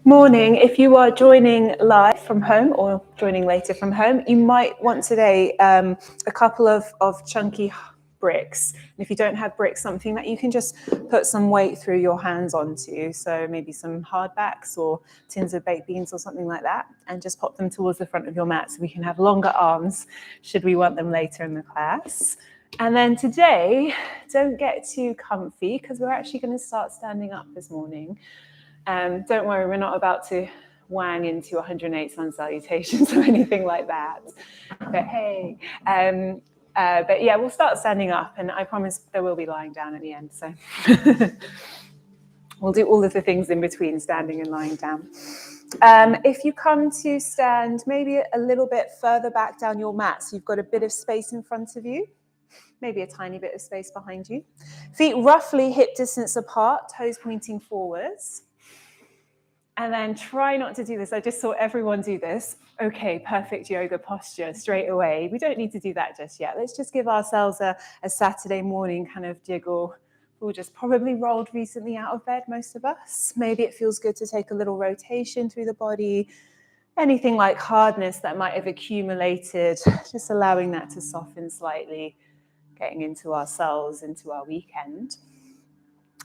Morning. If you are joining live from home or joining later from home, you might want today a couple of chunky bricks. And if you don't have bricks, something that you can just put some weight through your hands onto. So maybe some hardbacks or tins of baked beans or something like that, and just pop them towards the front of your mat so we can have longer arms should we want them later in the class. And then today, don't get too comfy because we're actually going to start standing up this morning. Don't worry, we're not about to wang into 108 sun salutations or anything like that. But hey, but yeah, we'll start standing up, and I promise there will be lying down at the end. So we'll do all of the things in between standing and lying down. If you come to stand maybe a little bit further back down your mat, so you've got a bit of space in front of you, maybe a tiny bit of space behind you. Feet roughly hip distance apart, toes pointing forwards. And then try not to do this. I just saw everyone do this. Okay, perfect yoga posture straight away. We don't need to do that just yet. Let's just give ourselves a Saturday morning kind of jiggle. We'll just probably rolled recently out of bed, most of us. Maybe it feels good to take a little rotation through the body. Anything like hardness that might have accumulated, just allowing that to soften slightly, getting into ourselves, into our weekend.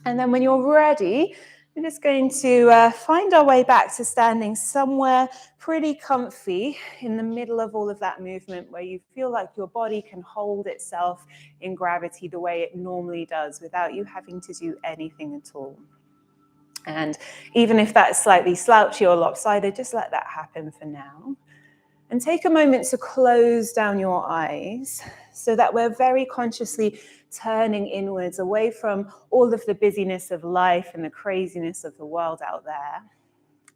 And then when you're ready, we're just going to find our way back to standing somewhere pretty comfy in the middle of all of that movement where you feel like your body can hold itself in gravity the way it normally does without you having to do anything at all. And even if that's slightly slouchy or lopsided, just let that happen for now. And take a moment to close down your eyes so that we're very consciously turning inwards away from all of the busyness of life and the craziness of the world out there.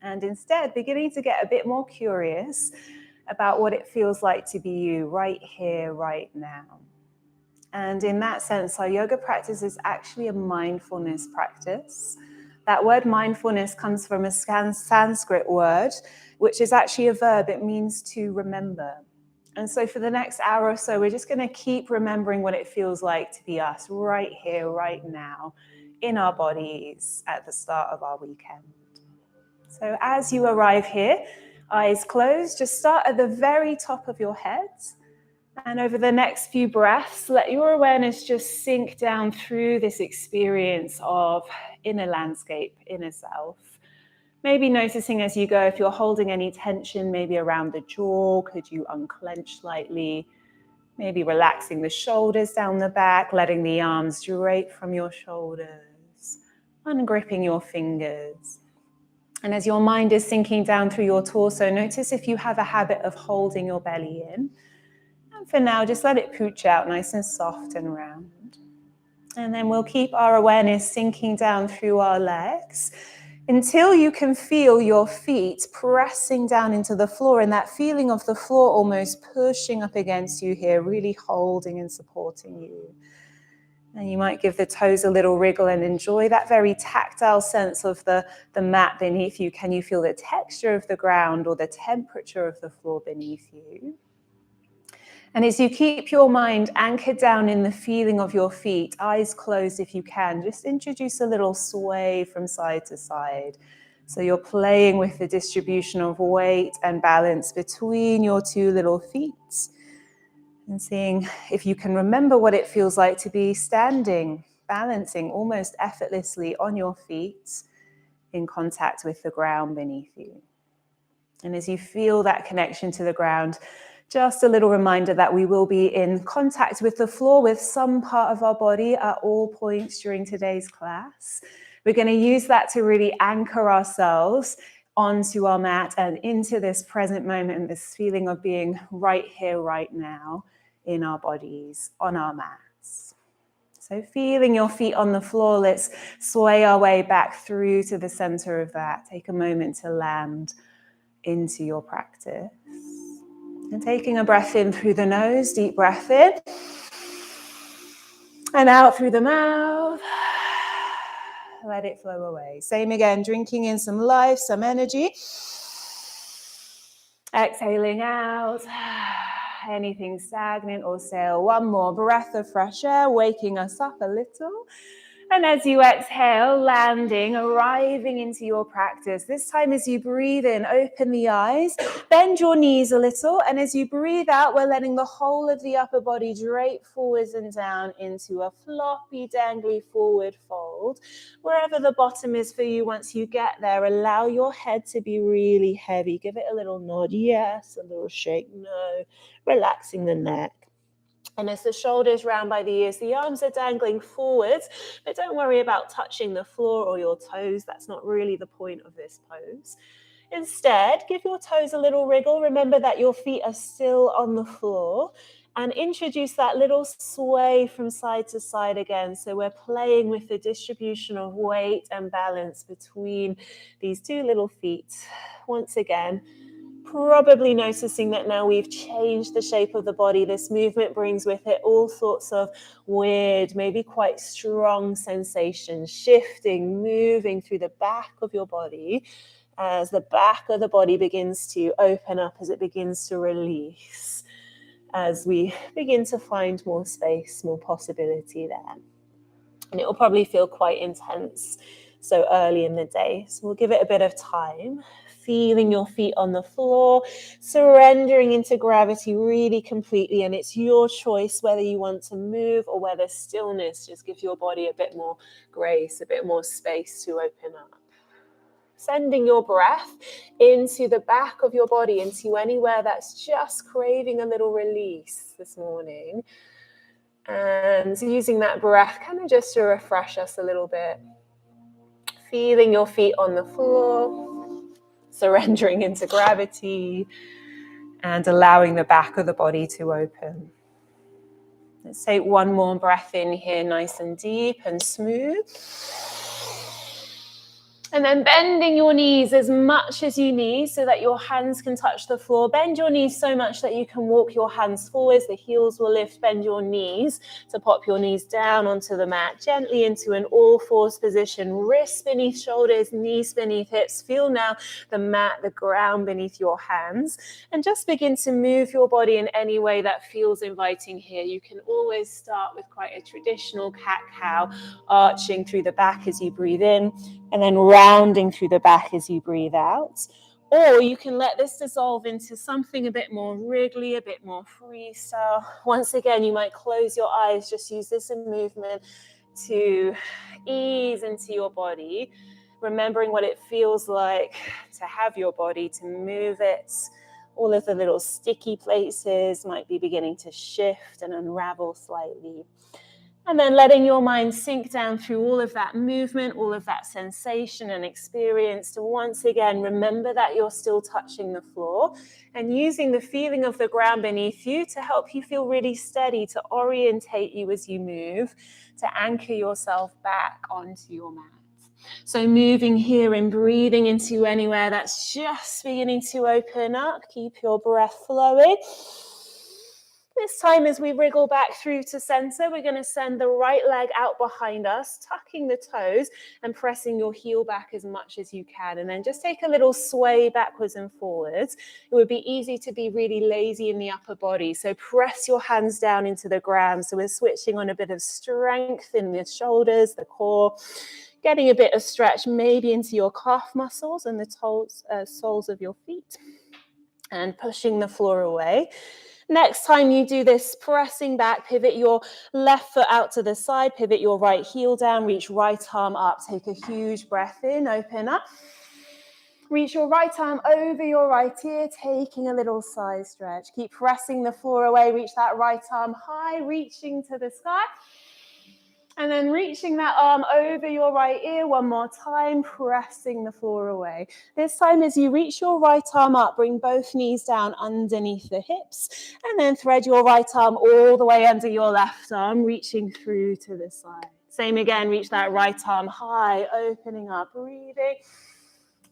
And instead beginning to get a bit more curious about what it feels like to be you right here, right now. And in that sense, our yoga practice is actually a mindfulness practice. That word mindfulness comes from a Sanskrit word, which is actually a verb. It means to remember. And so for the next hour or so, we're just going to keep remembering what it feels like to be us right here, right now, in our bodies at the start of our weekend. So as you arrive here, eyes closed, just start at the very top of your head. And over the next few breaths, let your awareness just sink down through this experience of inner landscape, inner self. Maybe noticing as you go, if you're holding any tension, maybe around the jaw, could you unclench slightly? Maybe relaxing the shoulders down the back, letting the arms drape from your shoulders, ungripping your fingers. And as your mind is sinking down through your torso, notice if you have a habit of holding your belly in. And for now, just let it pooch out nice and soft and round. And then we'll keep our awareness sinking down through our legs until you can feel your feet pressing down into the floor, and that feeling of the floor almost pushing up against you here, really holding and supporting you. And you might give the toes a little wriggle and enjoy that very tactile sense of the mat beneath you. Can you feel the texture of the ground or the temperature of the floor beneath you? And as you keep your mind anchored down in the feeling of your feet, eyes closed if you can, just introduce a little sway from side to side. So you're playing with the distribution of weight and balance between your two little feet. And seeing if you can remember what it feels like to be standing, balancing almost effortlessly on your feet in contact with the ground beneath you. And as you feel that connection to the ground, just a little reminder that we will be in contact with the floor with some part of our body at all points during today's class. We're going to use that to really anchor ourselves onto our mat and into this present moment and this feeling of being right here, right now in our bodies, on our mats. So feeling your feet on the floor, let's sway our way back through to the center of that. Take a moment to land into your practice. And taking a breath in through the nose, deep breath in. And out through the mouth. Let it flow away. Same again, drinking in some life, some energy. Exhaling out. Anything stagnant or stale. One more breath of fresh air, waking us up a little. And as you exhale, landing, arriving into your practice. This time as you breathe in, open the eyes, bend your knees a little. And as you breathe out, we're letting the whole of the upper body drape forwards and down into a floppy, dangly forward fold. Wherever the bottom is for you, once you get there, allow your head to be really heavy. Give it a little nod, yes, a little shake, no. Relaxing the neck. And as the shoulders round by the ears, the arms are dangling forwards, but don't worry about touching the floor or your toes. That's not really the point of this pose. Instead, give your toes a little wriggle. Remember that your feet are still on the floor. And introduce that little sway from side to side again. So we're playing with the distribution of weight and balance between these two little feet. Once again, probably noticing that now we've changed the shape of the body. This movement brings with it all sorts of weird, maybe quite strong sensations, shifting, moving through the back of your body as the back of the body begins to open up, as it begins to release, as we begin to find more space, more possibility there. And it will probably feel quite intense so early in the day. So we'll give it a bit of time. Feeling your feet on the floor, surrendering into gravity really completely. And it's your choice whether you want to move or whether stillness just gives your body a bit more grace, a bit more space to open up. Sending your breath into the back of your body, into anywhere that's just craving a little release this morning. And using that breath kind of just to refresh us a little bit. Feeling your feet on the floor. Surrendering into gravity and allowing the back of the body to open. Let's take one more breath in here, nice and deep and smooth. And then bending your knees as much as you need so that your hands can touch the floor. Bend your knees so much that you can walk your hands forwards. The heels will lift. Bend your knees to pop your knees down onto the mat. Gently into an all fours position. Wrists beneath shoulders, knees beneath hips. Feel now the mat, the ground beneath your hands. And just begin to move your body in any way that feels inviting here. You can always start with quite a traditional cat-cow, arching through the back as you breathe in. And then rounding through the back as you breathe out. Or you can let this dissolve into something a bit more wriggly, a bit more freestyle. Once again, you might close your eyes, just use this in movement to ease into your body, remembering what it feels like to have your body, to move it. All of the little sticky places might be beginning to shift and unravel slightly. And then letting your mind sink down through all of that movement, all of that sensation and experience to once again remember that you're still touching the floor and using the feeling of the ground beneath you to help you feel really steady, to orientate you as you move, to anchor yourself back onto your mat. So moving here and breathing into anywhere that's just beginning to open up. Keep your breath flowing. This time as we wriggle back through to center, we're going to send the right leg out behind us, tucking the toes and pressing your heel back as much as you can. And then just take a little sway backwards and forwards. It would be easy to be really lazy in the upper body. So press your hands down into the ground. So we're switching on a bit of strength in the shoulders, the core, getting a bit of stretch maybe into your calf muscles and the soles of your feet, and pushing the floor away. Next time you do this, pressing back, pivot your left foot out to the side, pivot your right heel down, reach right arm up. Take a huge breath in, open up. Reach your right arm over your right ear, taking a little side stretch. Keep pressing the floor away, reach that right arm high, reaching to the sky. And then reaching that arm over your right ear one more time, pressing the floor away. This time as you reach your right arm up, bring both knees down underneath the hips, and then thread your right arm all the way under your left arm, reaching through to the side. Same again, reach that right arm high, opening up, breathing.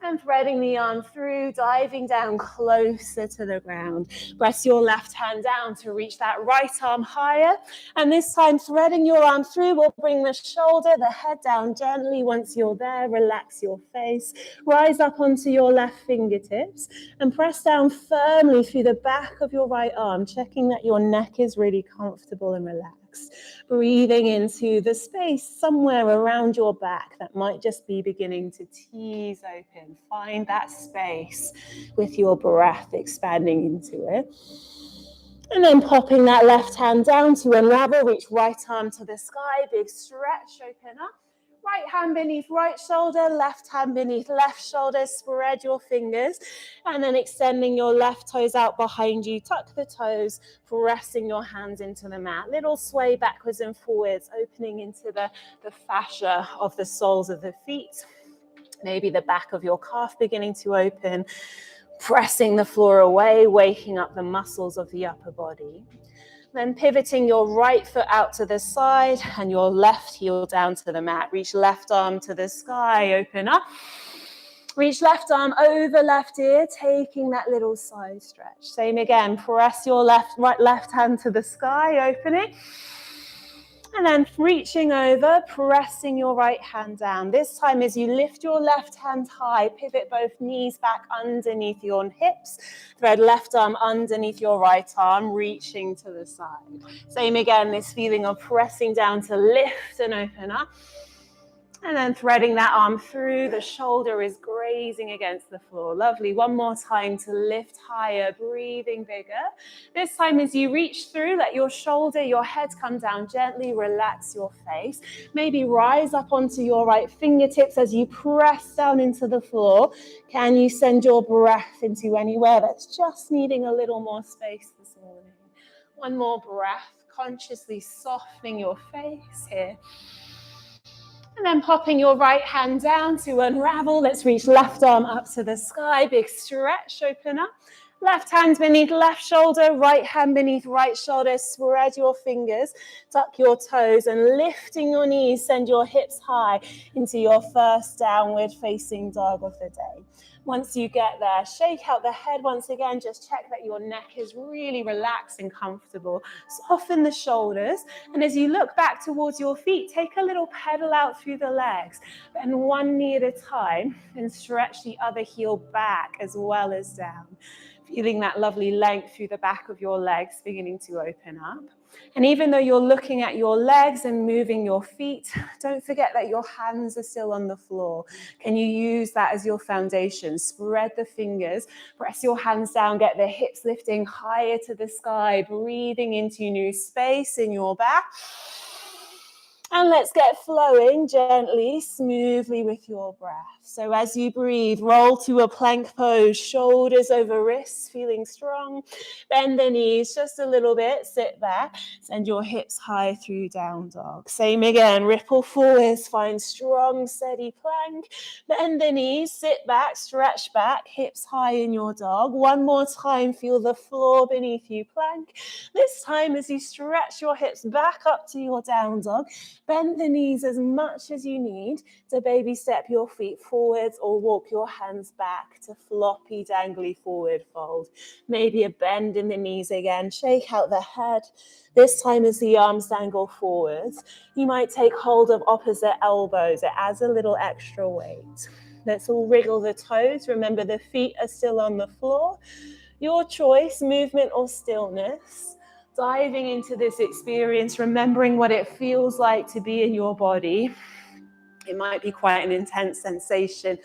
And threading the arm through, diving down closer to the ground. Press your left hand down to reach that right arm higher. And this time, threading your arm through will bring the shoulder, the head down gently. Once you're there, relax your face. Rise up onto your left fingertips and press down firmly through the back of your right arm, checking that your neck is really comfortable and relaxed. relax. Breathing into the space somewhere around your back that might just be beginning to tease open. Find that space with your breath expanding into it. And then popping that left hand down to unravel, reach right arm to the sky, big stretch, open up. Right hand beneath right shoulder, left hand beneath left shoulder, spread your fingers, and then extending your left toes out behind you, tuck the toes, pressing your hands into the mat. Little sway backwards and forwards, opening into the fascia of the soles of the feet. Maybe the back of your calf beginning to open, pressing the floor away, waking up the muscles of the upper body. Then pivoting your right foot out to the side and your left heel down to the mat. Reach left arm to the sky, open up. Reach left arm over left ear, taking that little side stretch. Same again, press your left hand to the sky, open it. And then reaching over, pressing your right hand down. This time as you lift your left hand high, pivot both knees back underneath your hips. Thread left arm underneath your right arm, reaching to the side. Same again, this feeling of pressing down to lift and open up. And then threading that arm through, the shoulder is grazing against the floor. Lovely. One more time to lift higher, breathing bigger. This time as you reach through, let your shoulder, your head come down gently, relax your face. Maybe rise up onto your right fingertips as you press down into the floor. Can you send your breath into anywhere that's just needing a little more space this morning? One more breath, consciously softening your face here. And then popping your right hand down to unravel. Let's reach left arm up to the sky. Big stretch, open up. Left hand beneath left shoulder, right hand beneath right shoulder. Spread your fingers, tuck your toes, and lifting your knees, send your hips high into your first downward facing dog of the day. Once you get there, shake out the head once again. Just check that your neck is really relaxed and comfortable. Soften the shoulders. And as you look back towards your feet, take a little pedal out through the legs. Bend one knee at a time and stretch the other heel back as well as down. Feeling that lovely length through the back of your legs beginning to open up. And even though you're looking at your legs and moving your feet, don't forget that your hands are still on the floor. Can you use that as your foundation? Spread the fingers, press your hands down, get the hips lifting higher to the sky, breathing into new space in your back. And let's get flowing gently, smoothly with your breath. So as you breathe, roll to a plank pose, shoulders over wrists, feeling strong. Bend the knees just a little bit, sit back, send your hips high through down dog. Same again, ripple forwards, find strong, steady plank. Bend the knees, sit back, stretch back, hips high in your dog. One more time, feel the floor beneath you, plank. This time as you stretch your hips back up to your down dog, bend the knees as much as you need to baby step your feet forwards or walk your hands back to floppy, dangly forward fold. Maybe a bend in the knees again. Shake out the head. This time as the arms dangle forwards, you might take hold of opposite elbows. It adds a little extra weight. Let's all wriggle the toes. Remember, the feet are still on the floor. Your choice, movement or stillness. Diving into this experience, remembering what it feels like to be in your body. It might be quite an intense sensation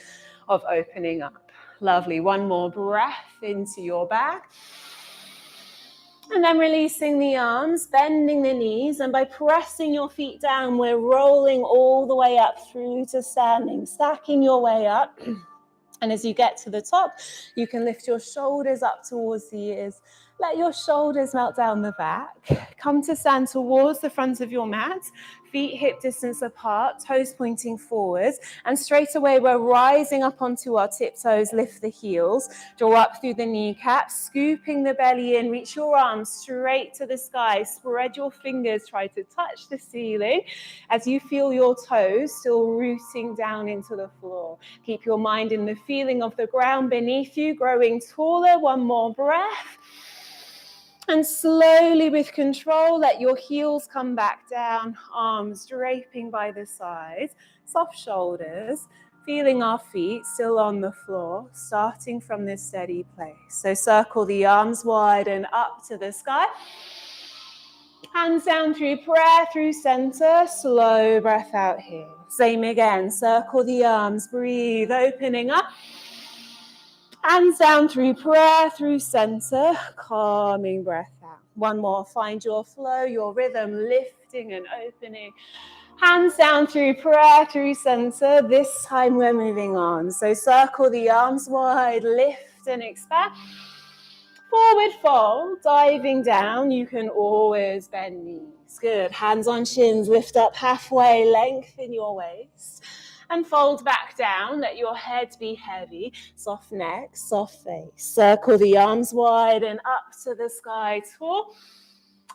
of opening up. Lovely. One more breath into your back. And then releasing the arms, bending the knees, and by pressing your feet down, we're rolling all the way up through to standing, stacking your way up. And as you get to the top, you can lift your shoulders up towards the ears. Let your shoulders melt down the back. Come to stand towards the front of your mat. Feet hip distance apart, toes pointing forwards. And straight away, we're rising up onto our tiptoes. Lift the heels. Draw up through the kneecaps, scooping the belly in. Reach your arms straight to the sky. Spread your fingers. Try to touch the ceiling as you feel your toes still rooting down into the floor. Keep your mind in the feeling of the ground beneath you, growing taller. One more breath. And slowly, with control, let your heels come back down, arms draping by the sides, soft shoulders, feeling our feet still on the floor, starting from this steady place. So circle the arms wide and up to the sky. Hands down through prayer, through center. Slow breath out here. Same again. Circle the arms. Breathe, opening up. Hands down through prayer, through center. Calming breath out. One more. Find your flow, your rhythm, lifting and opening. Hands down through prayer, through center. This time we're moving on. So circle the arms wide, lift and expand. Forward fold, diving down. You can always bend knees. Good. Hands on shins, lift up halfway, lengthen your waist. And fold back down. Let your head be heavy. Soft neck, soft face. Circle the arms wide and up to the sky. Tall.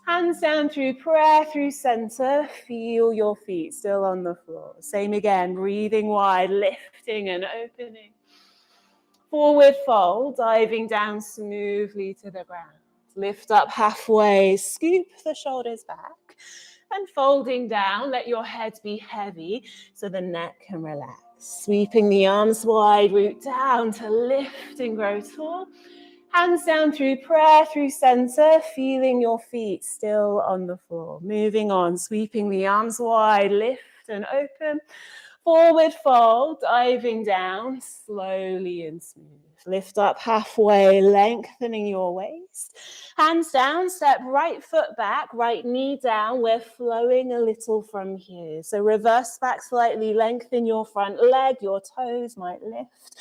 Hands down through prayer, through center. Feel your feet still on the floor. Same again. Breathing wide, lifting and opening. Forward fold, diving down smoothly to the ground. Lift up halfway, scoop the shoulders back. And folding down, let your head be heavy so the neck can relax. Sweeping the arms wide, root down to lift and grow tall. Hands down through prayer, through center, feeling your feet still on the floor. Moving on, sweeping the arms wide, lift and open. Forward fold, diving down slowly and smooth. Lift up halfway, lengthening your waist. Hands down, step right foot back, right knee down. We're flowing a little from here. So reverse back slightly, lengthen your front leg, your toes might lift.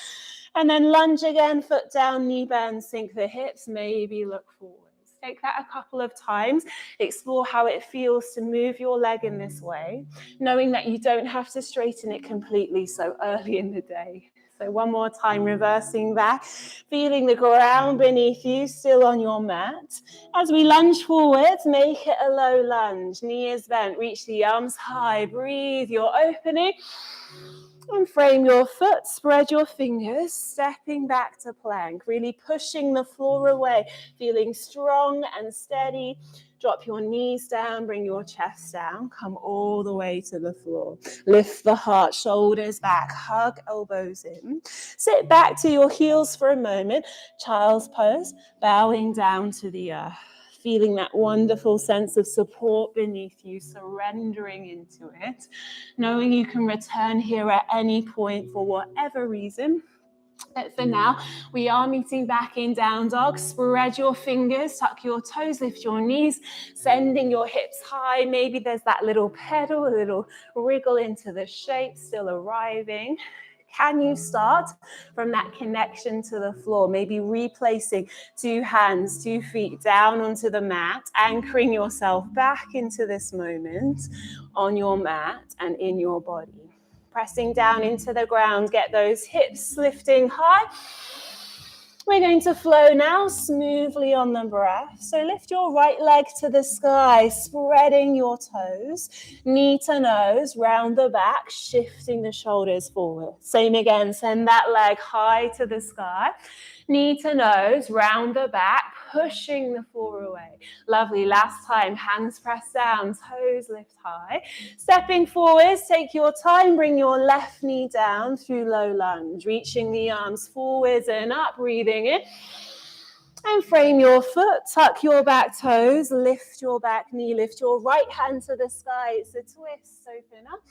And then lunge again, foot down, knee bend, sink the hips, maybe look forward. Take that a couple of times. Explore how it feels to move your leg in this way, knowing that you don't have to straighten it completely so early in the day. So one more time, reversing back, feeling the ground beneath you, still on your mat. As we lunge forwards, make it a low lunge. Knee is bent, reach the arms high. Breathe, you're opening. And frame your foot, spread your fingers, stepping back to plank, really pushing the floor away, feeling strong and steady. Drop your knees down, bring your chest down, come all the way to the floor. Lift the heart, shoulders back, hug elbows in. Sit back to your heels for a moment, child's pose, bowing down to the earth. Feeling that wonderful sense of support beneath you, surrendering into it, knowing you can return here at any point for whatever reason. But for now, we are meeting back in down dog. Spread your fingers, tuck your toes, lift your knees, sending your hips high. Maybe there's that little pedal, a little wriggle into the shape, still arriving. Can you start from that connection to the floor? Maybe replacing 2 hands, 2 feet down onto the mat, anchoring yourself back into this moment on your mat and in your body. Pressing down into the ground, get those hips lifting high. We're going to flow now smoothly on the breath. So lift your right leg to the sky, spreading your toes, knee to nose, round the back, shifting the shoulders forward. Same again, send that leg high to the sky, knee to nose, round the back, pushing the floor away. Lovely, last time, hands press down, toes lift high. Stepping forwards, take your time, bring your left knee down through low lunge, reaching the arms forwards and up, breathing in. And frame your foot, tuck your back toes, lift your back knee, lift your right hand to the sky. It's a twist, open up.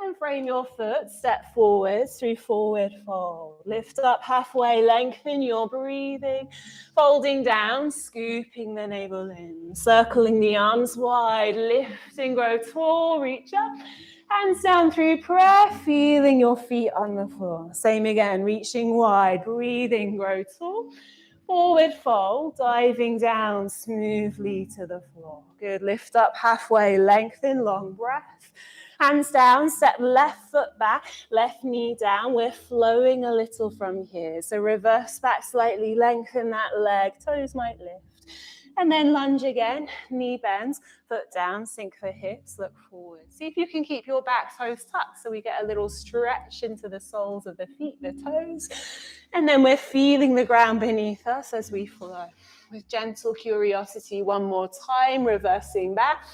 And frame your foot, step forwards through forward fold. Lift up halfway, lengthen your breathing. Folding down, scooping the navel in. Circling the arms wide, lifting, grow tall, reach up. Hands down through prayer, feeling your feet on the floor. Same again, reaching wide, breathing, grow tall. Forward fold, diving down smoothly to the floor. Good, lift up halfway, lengthen, long breath. Hands down, step left foot back, left knee down. We're flowing a little from here. So reverse back slightly, lengthen that leg, toes might lift. And then lunge again, knee bends, foot down, sink the hips, look forward. See if you can keep your back toes tucked so we get a little stretch into the soles of the feet, the toes. And then we're feeling the ground beneath us as we flow. With gentle curiosity, one more time, reversing back.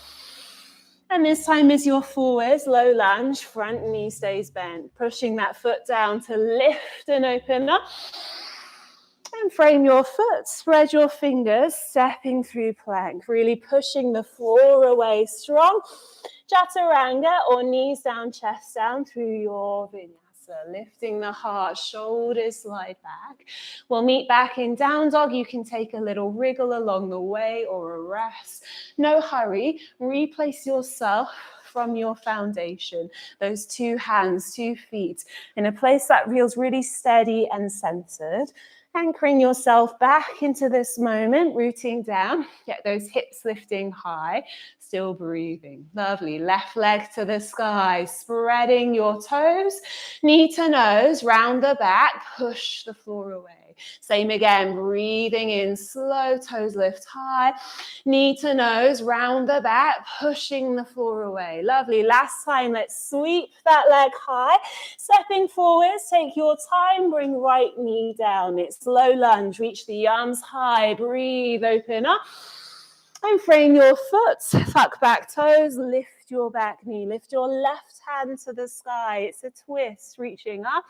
And this time as you're forwards, low lunge, front knee stays bent, pushing that foot down to lift and open up. And frame your foot, spread your fingers, stepping through plank, really pushing the floor away strong. Chaturanga or knees down, chest down through your Vinyasa, lifting the heart, shoulders slide back. We'll meet back in down dog. You can take a little wriggle along the way or a rest. No hurry, replace yourself from your foundation, those two hands, 2 feet, in a place that feels really steady and centered. Anchoring yourself back into this moment, rooting down, get those hips lifting high, still breathing. Lovely, left leg to the sky, spreading your toes, knee to nose, round the back, push the floor away. Same again, breathing in, slow toes lift high, knee to nose, round the back, pushing the floor away. Lovely, last time, let's sweep that leg high, stepping forwards, take your time, bring right knee down. It's low lunge, reach the arms high, breathe, open up. And frame your foot, tuck back toes, lift your back knee, lift your left hand to the sky. It's a twist, reaching up.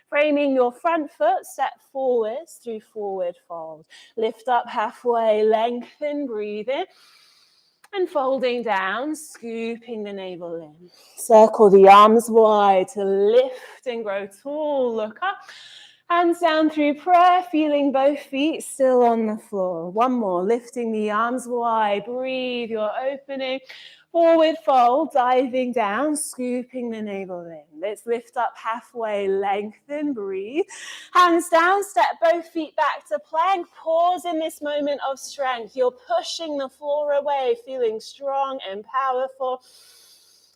Framing your front foot, step forwards through forward fold. Lift up halfway, lengthen, breathe in. And folding down, scooping the navel in. Circle the arms wide to lift and grow tall. Look up. Hands down through prayer, feeling both feet still on the floor. One more, lifting the arms wide. Breathe, you're opening. Forward fold, diving down, scooping the navel in. Let's lift up halfway, lengthen, breathe. Hands down, step both feet back to plank. Pause in this moment of strength. You're pushing the floor away, feeling strong and powerful.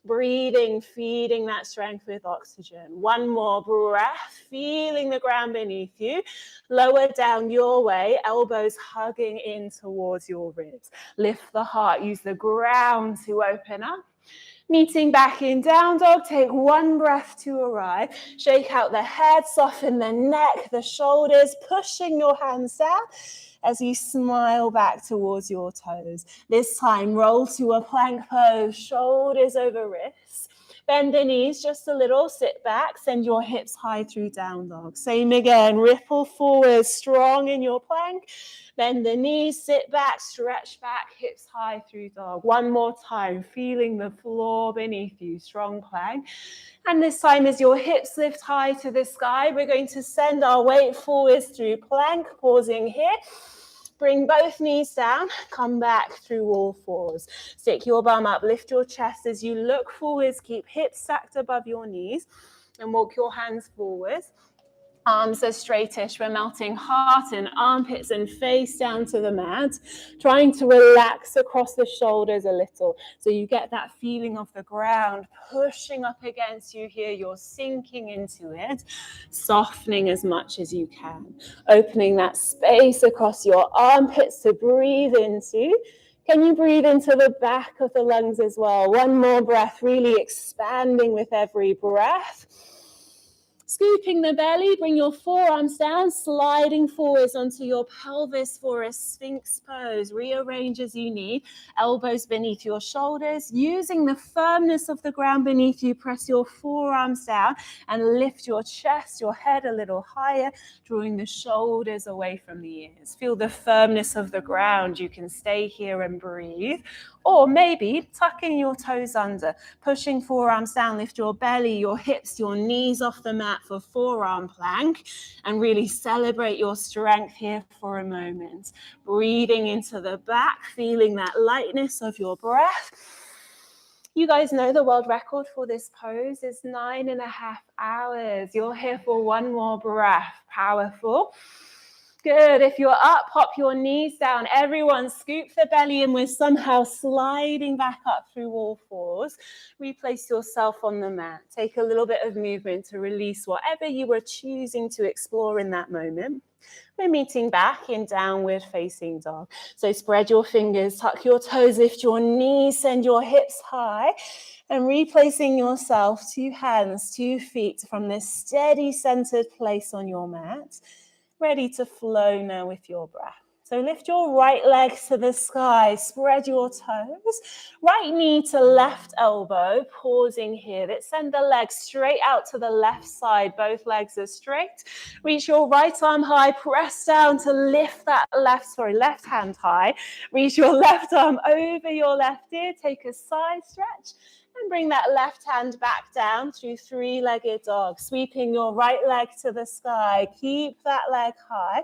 Breathing, feeding that strength with oxygen. One more breath, feeling the ground beneath you. Lower down your way, elbows hugging in towards your ribs. Lift the heart, use the ground to open up. Meeting back in down dog, take one breath to arrive. Shake out the head, soften the neck, the shoulders, pushing your hands down as you smile back towards your toes. This time, roll to a plank pose, shoulders over wrists. Bend the knees just a little, sit back, send your hips high through down dog. Same again, ripple forward, strong in your plank. Bend the knees, sit back, stretch back, hips high through dog. One more time, feeling the floor beneath you, strong plank. And this time as your hips lift high to the sky, we're going to send our weight forwards through plank, pausing here. Bring both knees down, come back through all fours. Stick your bum up, lift your chest as you look forwards, keep hips stacked above your knees, and walk your hands forwards. Arms are straightish. We're melting heart and armpits and face down to the mat, trying to relax across the shoulders a little. So you get that feeling of the ground pushing up against you here. You're sinking into it, softening as much as you can. Opening that space across your armpits to breathe into. Can you breathe into the back of the lungs as well? One more breath, really expanding with every breath. Scooping the belly, bring your forearms down, sliding forwards onto your pelvis for a sphinx pose. Rearrange as you need, elbows beneath your shoulders. Using the firmness of the ground beneath you, press your forearms down and lift your chest, your head a little higher, drawing the shoulders away from the ears. Feel the firmness of the ground. You can stay here and breathe. Or maybe tucking your toes under, pushing forearms down, lift your belly, your hips, your knees off the mat for forearm plank, and really celebrate your strength here for a moment. Breathing into the back, feeling that lightness of your breath. You guys know the world record for this pose is 9.5 hours. You're here for one more breath. Powerful. Good. If you're up, pop your knees down. Everyone scoop the belly in. We're somehow sliding back up through all fours. Replace yourself on the mat. Take a little bit of movement to release whatever you were choosing to explore in that moment. We're meeting back in downward facing dog. So spread your fingers, tuck your toes, lift your knees, send your hips high, and replacing yourself, 2 hands, 2 feet from this steady centered place on your mat. Ready to flow now with your breath. So lift your right leg to the sky, spread your toes, right knee to left elbow, pausing here. Let's send the leg straight out to the left side. Both legs are straight. Reach your right arm high, press down to lift that left hand high. Reach your left arm over your left ear, take a side stretch. And bring that left hand back down through three-legged dog, sweeping your right leg to the sky. Keep that leg high.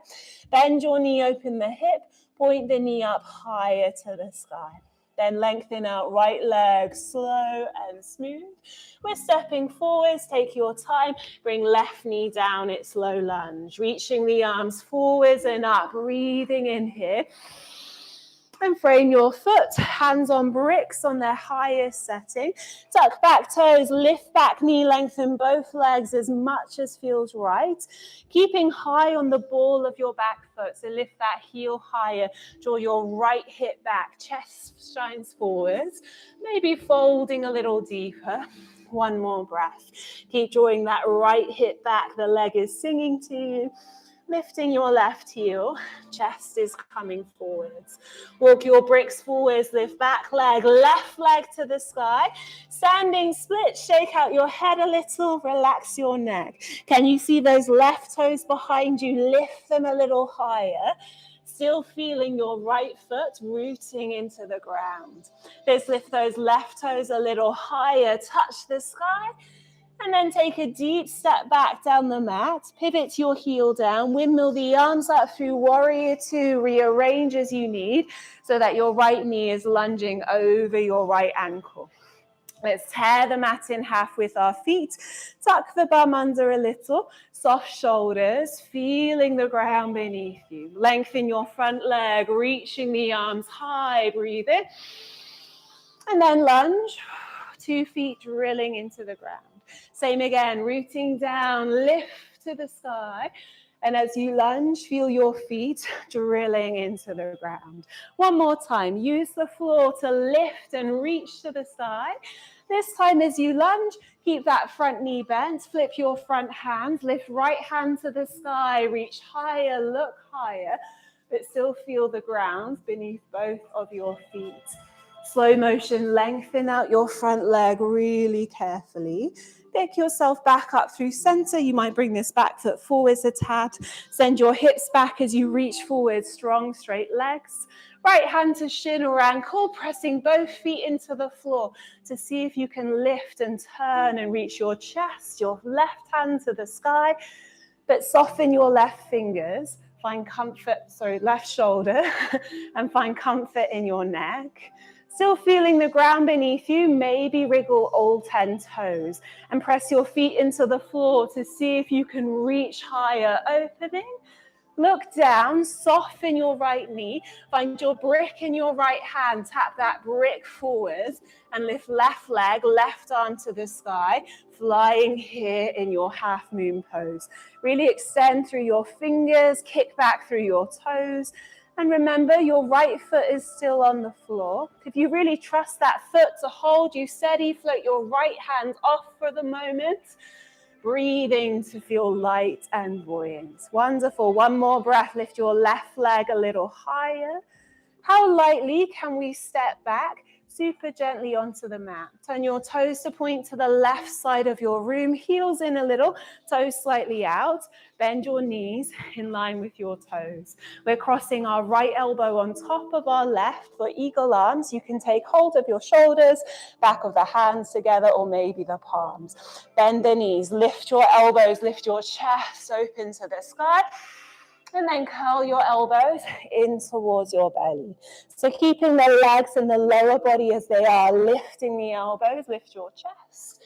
Bend your knee, open the hip, point the knee up higher to the sky. Then lengthen out right leg, slow and smooth. We're stepping forwards, take your time. Bring left knee down, it's low lunge. Reaching the arms forwards and up, breathing in here. And frame your foot, hands on bricks on their highest setting. Tuck back toes, lift back knee, lengthen both legs as much as feels right. Keeping high on the ball of your back foot, so lift that heel higher. Draw your right hip back, chest shines forwards. Maybe folding a little deeper. One more breath. Keep drawing that right hip back, the leg is singing to you. Lifting your left heel, chest is coming forwards. Walk your bricks forwards, lift back leg, left leg to the sky. Standing split, shake out your head a little, relax your neck. Can you see those left toes behind you? Lift them a little higher. Still feeling your right foot rooting into the ground. Let's lift those left toes a little higher, touch the sky. And then take a deep step back down the mat, pivot your heel down, windmill the arms up through warrior two, rearrange as you need so that your right knee is lunging over your right ankle. Let's tear the mat in half with our feet, tuck the bum under a little, soft shoulders, feeling the ground beneath you. Lengthen your front leg, reaching the arms high, breathe in. And then lunge, 2 feet drilling into the ground. Same again, rooting down, lift to the sky. And as you lunge, feel your feet drilling into the ground. One more time, use the floor to lift and reach to the sky. This time as you lunge, keep that front knee bent, flip your front hand, lift right hand to the sky, reach higher, look higher, but still feel the ground beneath both of your feet. Slow motion, lengthen out your front leg really carefully. Pick yourself back up through center. You might bring this back foot forwards a tad. Send your hips back as you reach forward, strong straight legs. Right hand to shin or ankle, pressing both feet into the floor to see if you can lift and turn and reach your chest, your left hand to the sky, but soften your left fingers. Find comfort, left shoulder, and find comfort in your neck. Still feeling the ground beneath you, maybe wriggle all 10 toes and press your feet into the floor to see if you can reach higher, opening. Look down, soften your right knee, find your brick in your right hand, tap that brick forwards and lift left leg, left arm to the sky, flying here in your half moon pose. Really extend through your fingers, kick back through your toes. And remember, your right foot is still on the floor. If you really trust that foot to hold you steady, float your right hand off for the moment. Breathing to feel light and buoyant. Wonderful. One more breath. Lift your left leg a little higher. How lightly can we step back? Super gently onto the mat. Turn your toes to point to the left side of your room. Heels in a little, toes slightly out. Bend your knees in line with your toes. We're crossing our right elbow on top of our left. For eagle arms, you can take hold of your shoulders, back of the hands together, or maybe the palms. Bend the knees, lift your elbows, lift your chest open to the sky. And then curl your elbows in towards your belly. So keeping the legs and the lower body as they are, lifting the elbows, lift your chest.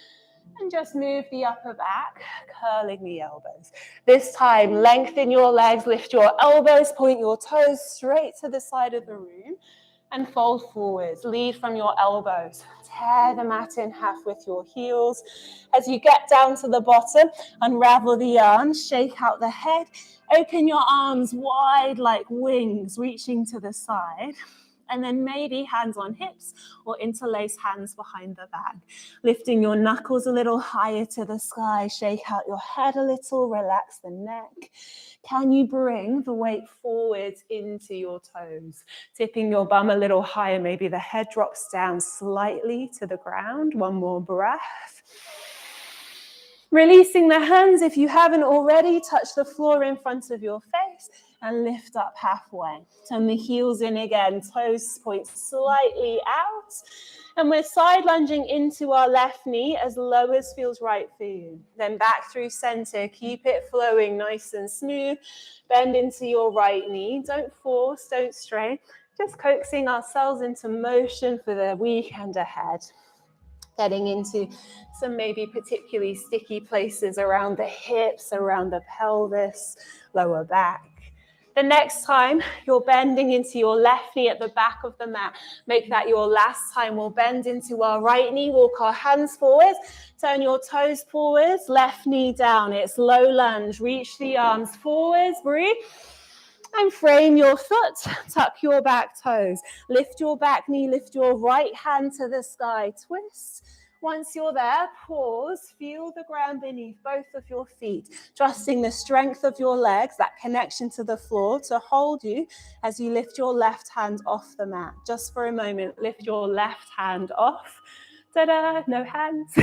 And just move the upper back, curling the elbows. This time, lengthen your legs, lift your elbows, point your toes straight to the side of the room. And fold forwards, lead from your elbows. Tear the mat in half with your heels. As you get down to the bottom, unravel the arms, shake out the head. Open your arms wide like wings, reaching to the side. And then maybe hands on hips or interlace hands behind the back. Lifting your knuckles a little higher to the sky. Shake out your head a little, relax the neck. Can you bring the weight forwards into your toes? Tipping your bum a little higher, maybe the head drops down slightly to the ground. One more breath. Releasing the hands, if you haven't already, touch the floor in front of your face and lift up halfway. Turn the heels in again, toes point slightly out. And we're side lunging into our left knee as low as feels right for you. Then back through center, keep it flowing nice and smooth. Bend into your right knee, don't force, don't strain. Just coaxing ourselves into motion for the weekend ahead. Getting into some maybe particularly sticky places around the hips, around the pelvis, lower back. The next time you're bending into your left knee at the back of the mat, make that your last time. We'll bend into our right knee, walk our hands forwards, turn your toes forwards, left knee down. It's low lunge, reach the arms forwards, breathe. And frame your foot, tuck your back toes, lift your back knee, lift your right hand to the sky, twist. Once you're there, pause, feel the ground beneath both of your feet, trusting the strength of your legs, that connection to the floor to hold you as you lift your left hand off the mat. Just for a moment, lift your left hand off. Ta-da, no hands.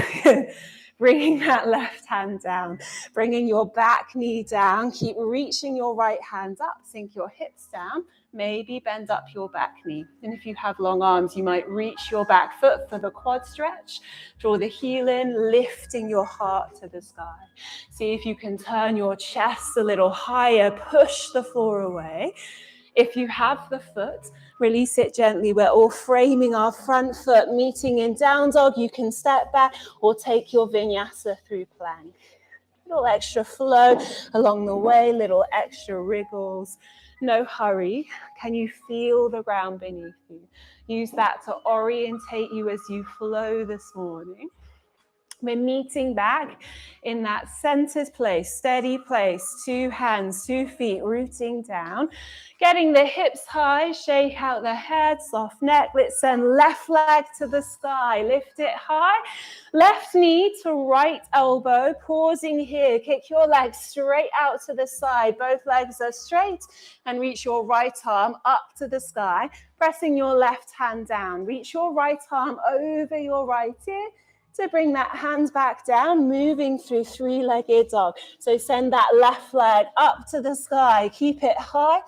Bringing that left hand down, bringing your back knee down, keep reaching your right hand up, sink your hips down, maybe bend up your back knee. And if you have long arms, you might reach your back foot for the quad stretch, draw the heel in, lifting your heart to the sky. See if you can turn your chest a little higher, push the floor away. If you have the foot, release it gently. We're all framing our front foot, meeting in down dog. You can step back or take your vinyasa through plank. Little extra flow along the way, little extra wriggles. No hurry. Can you feel the ground beneath you? Use that to orientate you as you flow this morning. We're meeting back in that centered place, steady place, 2 hands, 2 feet, rooting down, getting the hips high, shake out the head, soft neck. Let's send left leg to the sky, lift it high, left knee to right elbow, pausing here, kick your legs straight out to the side, both legs are straight, and reach your right arm up to the sky, pressing your left hand down, reach your right arm over your right ear, to bring that hand back down, moving through 3-legged dog. So send that left leg up to the sky, keep it high.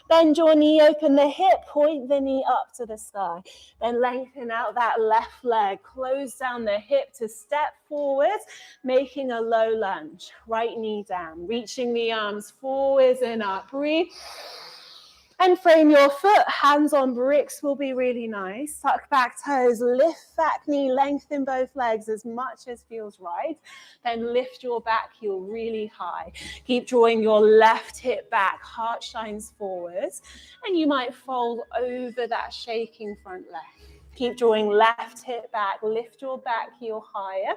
Bend your knee, open the hip, point the knee up to the sky. Then lengthen out that left leg, close down the hip to step forward, making a low lunge. Right knee down, reaching the arms forwards and up. Breathe. And frame your foot, hands on bricks will be really nice. Tuck back toes, lift back knee, lengthen both legs as much as feels right. Then lift your back heel really high. Keep drawing your left hip back, heart shines forwards. And you might fold over that shaking front leg. Keep drawing left hip back, lift your back heel higher.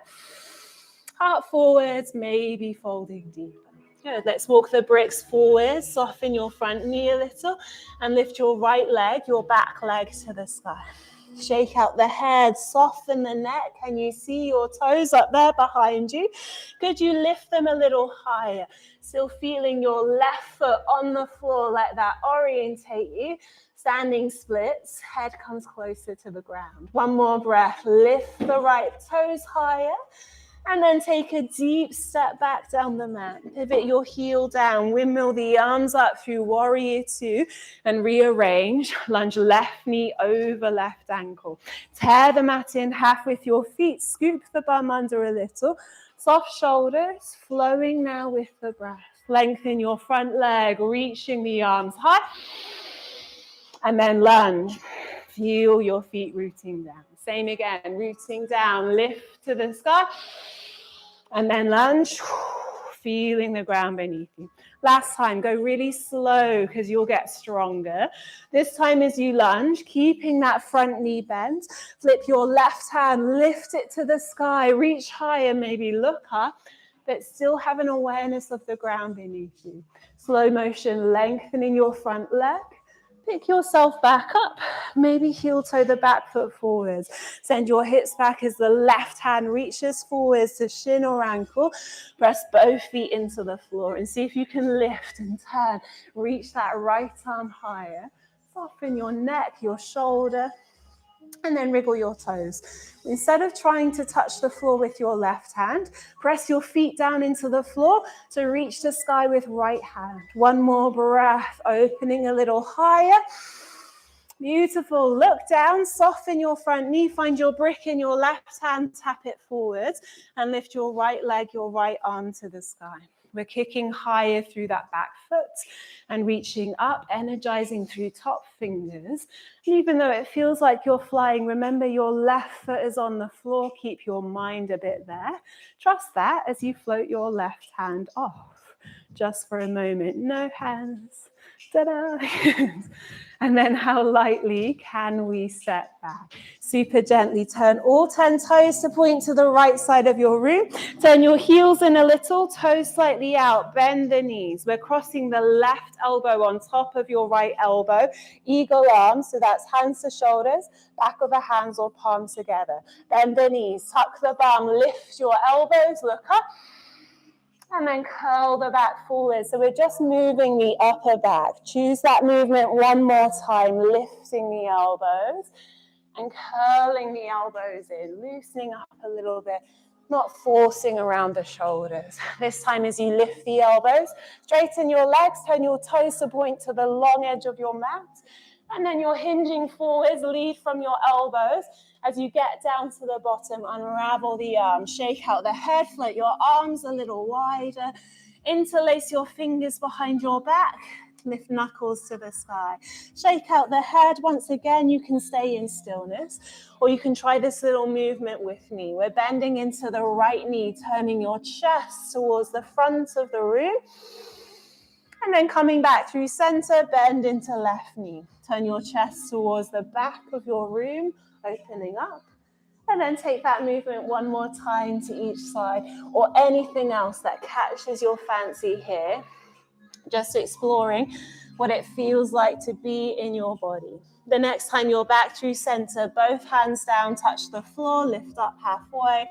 Heart forwards, maybe folding deeper. Good, let's walk the bricks forward, soften your front knee a little, and lift your right leg, your back leg to the sky. Shake out the head, soften the neck. Can you see your toes up there behind you? Could you lift them a little higher? Still feeling your left foot on the floor, let that orientate you. Standing splits, head comes closer to the ground. One more breath, lift the right toes higher. And then take a deep step back down the mat. Pivot your heel down, windmill the arms up through warrior 2 and rearrange. Lunge left knee over left ankle. Tear the mat in half with your feet. Scoop the bum under a little. Soft shoulders, flowing now with the breath. Lengthen your front leg, reaching the arms high. And then lunge. Feel your feet rooting down. Same again, rooting down, lift to the sky. And then lunge, feeling the ground beneath you. Last time, go really slow because you'll get stronger. This time as you lunge, keeping that front knee bent, flip your left hand, lift it to the sky, reach higher, maybe look up, but still have an awareness of the ground beneath you. Slow motion, lengthening your front leg, Pick yourself back up. Maybe heel toe the back foot forwards. Send your hips back as the left hand reaches forwards to shin or ankle. Press both feet into the floor and see if you can lift and turn. Reach that right arm higher. Soften your neck, your shoulder, and then wriggle your toes. Instead of trying to touch the floor with your left hand, press your feet down into the floor to reach the sky with right hand. One more breath, opening a little higher. Beautiful. Look down, soften your front knee, find your brick in your left hand, tap it forwards, and lift your right leg, your right arm to the sky. We're kicking higher through that back foot and reaching up, energizing through top fingers. And even though it feels like you're flying, remember your left foot is on the floor. Keep your mind a bit there. Trust that as you float your left hand off. Just for a moment, no hands. Ta-da! And then how lightly can we step back? Super gently turn all 10 toes to point to the right side of your room. Turn your heels in a little, toes slightly out, bend the knees. We're crossing the left elbow on top of your right elbow. Eagle arms, so that's hands to shoulders, back of the hands or palms together. Bend the knees, tuck the bum, lift your elbows, look up. And then curl the back forward. So we're just moving the upper back. Choose that movement one more time, lifting the elbows and curling the elbows in, loosening up a little bit, not forcing around the shoulders. This time as you lift the elbows, straighten your legs, turn your toes to point to the long edge of your mat. And then you're hinging forwards, lead from your elbows. As you get down to the bottom, unravel the arms, shake out the head, float your arms a little wider, interlace your fingers behind your back, lift knuckles to the sky. Shake out the head. Once again, you can stay in stillness, or you can try this little movement with me. We're bending into the right knee, turning your chest towards the front of the room. And then coming back through center, bend into left knee. Turn your chest towards the back of your room, opening up. And then take that movement one more time to each side, or anything else that catches your fancy here. Just exploring what it feels like to be in your body. The next time you're back through center, both hands down, touch the floor, lift up halfway.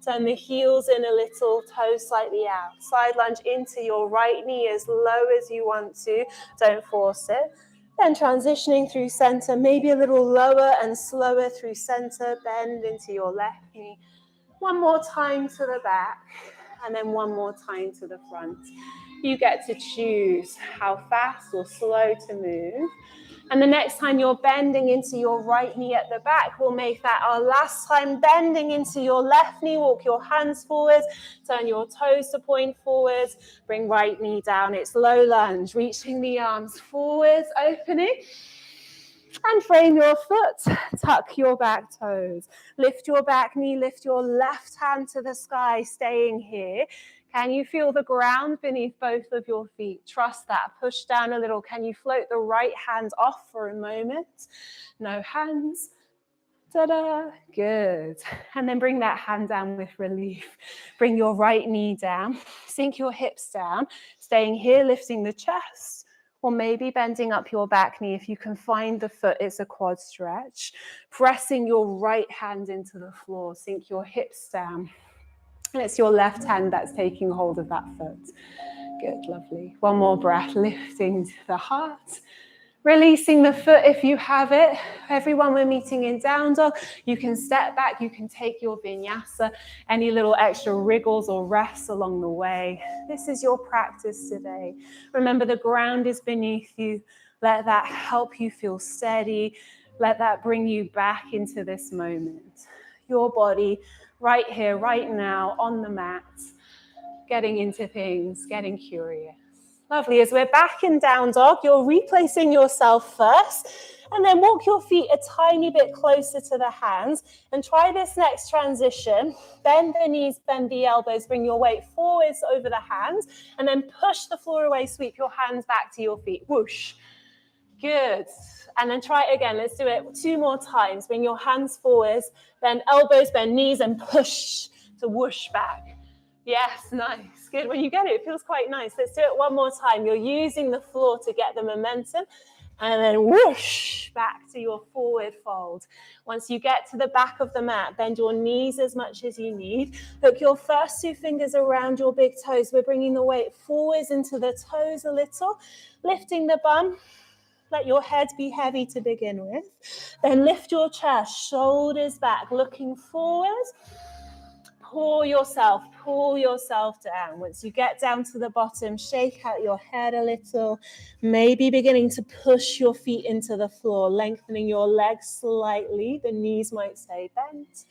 Turn the heels in a little, toes slightly out. Side lunge into your right knee as low as you want to. Don't force it. Then transitioning through center, maybe a little lower and slower through center. Bend into your left knee. One more time to the back, and then one more time to the front. You get to choose how fast or slow to move. And the next time you're bending into your right knee at the back, we'll make that our last time. Bending into your left knee, walk your hands forwards, turn your toes to point forwards, bring right knee down. It's low lunge, reaching the arms forwards, opening. And frame your foot, tuck your back toes. Lift your back knee, lift your left hand to the sky, staying here. Can you feel the ground beneath both of your feet? Trust that. Push down a little. Can you float the right hand off for a moment? No hands. Ta-da. Good. And then bring that hand down with relief. Bring your right knee down. Sink your hips down. Staying here, lifting the chest. Or maybe bending up your back knee. If you can find the foot, it's a quad stretch. Pressing your right hand into the floor. Sink your hips down. And it's your left hand that's taking hold of that foot. Good, lovely. One more breath, lifting to the heart. Releasing the foot if you have it. Everyone, we're meeting in down dog. You can step back, you can take your vinyasa, any little extra wriggles or rests along the way. This is your practice today. Remember, the ground is beneath you. Let that help you feel steady. Let that bring you back into this moment. Your body right here, right now, on the mat, getting into things, getting curious. Lovely. As we're back in down dog, you're replacing yourself first, and then walk your feet a tiny bit closer to the hands, and try this next transition. Bend the knees, bend the elbows, bring your weight forwards over the hands, and then push the floor away, sweep your hands back to your feet. Whoosh. Good. And then try it again. Let's do it 2 more times. Bring your hands forwards, bend elbows, bend knees, and push to whoosh back. Yes, nice. Good. When you get it, it feels quite nice. Let's do it one more time. You're using the floor to get the momentum. And then whoosh, back to your forward fold. Once you get to the back of the mat, bend your knees as much as you need. Hook your first two fingers around your big toes. We're bringing the weight forwards into the toes a little, lifting the bum. Let your head be heavy to begin with. Then lift your chest, shoulders back, looking forward. Pull yourself down. Once you get down to the bottom, shake out your head a little, maybe beginning to push your feet into the floor, lengthening your legs slightly. The knees might stay bent.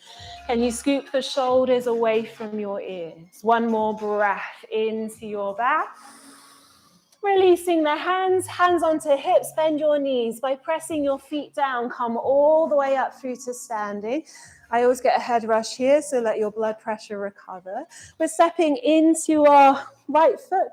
Can you scoop the shoulders away from your ears? One more breath into your back. Releasing the hands onto hips, bend your knees. By pressing your feet down, come all the way up through to standing. I always get a head rush here, so let your blood pressure recover. We're stepping into our right foot.